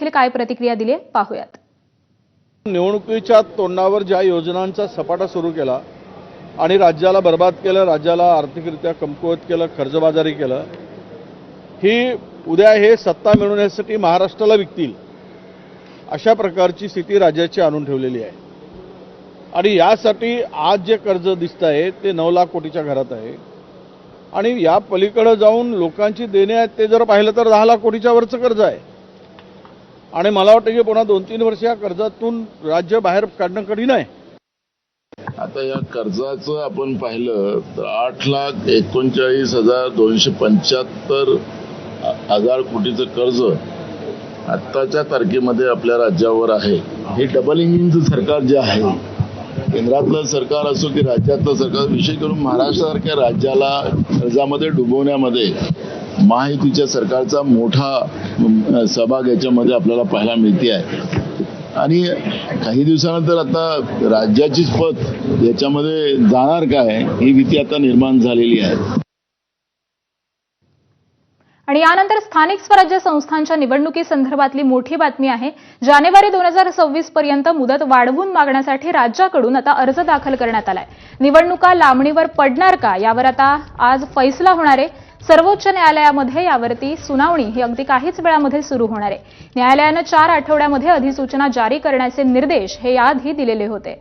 देखील काय प्रतिक्रिया दिली आहे पाहूयात। निवडणुकीच्या तोंडावर ज्या योजनांचा सपाटा सुरू केला आणि राज्याला बर्बाद केलं, राज्याला आर्थिकरित्या कमकुवत केलं, कर्जबाजारी केलं, ही उद्या हे सत्ता मिळवण्यासाठी महाराष्ट्राला विकतील अशा प्रकारची स्थिती राज्याची आणून ठेवलेली आहे। आणि यासाठी आज जे कर्ज दिसत आहे ते 9 लाख कोटीच्या घरात आहे आणि या पलीकडे जाऊन लोकांची देणे आहेत ते जर पाहिलं तर 10 लाख कोटीच्या वरचं कर्ज आहे आणि मला वाटतं की पुन्हा 2-3 वर्ष या कर्जातून राज्य बाहेर काढणं कठीण आहे। आता या कर्जाचं आपण पाहिलं तर 8,39,275 कोटीचं कर्ज आत्ताच्या तारखेमध्ये आपल्या राज्यावर आहे। हे डबल इंजिनचं सरकार जे आहे, केंद्रातलं सरकार असो की राज्यातलं सरकार, विशेष करून महाराष्ट्रासारख्या राज्याला कर्जामध्ये डुबवण्यामध्ये महायुतीच्या सरकारचा मोठा सहभाग याच्यामध्ये आपल्याला पाहायला मिळते आहे। आणि काही दिवसानंतर आता राज्याचीच पत याच्यामध्ये जाणार काय ही भीती आता निर्माण झालेली आहे। आणि यानंतर स्थानिक स्वराज्य संस्थांच्या निवडणुकीसंदर्भातली मोठी बातमी आहे। जानेवारी 2026 पर्यंत मुदत वाढवून मागण्यासाठी राज्याकडून आता अर्ज दाखल करण्यात आलाय। निवडणुका लांबणीवर पडणार का यावर आता आज फैसला होणार आहे। सर्वोच्च न्यायालयामध्ये यावरती सुनावणी ही अगदी काहीच वेळामध्ये सुरू होणार आहे। न्यायालयानं 4 आठवड्यामध्ये अधिसूचना जारी करण्याचे निर्देश हे याआधी दिलेले होते।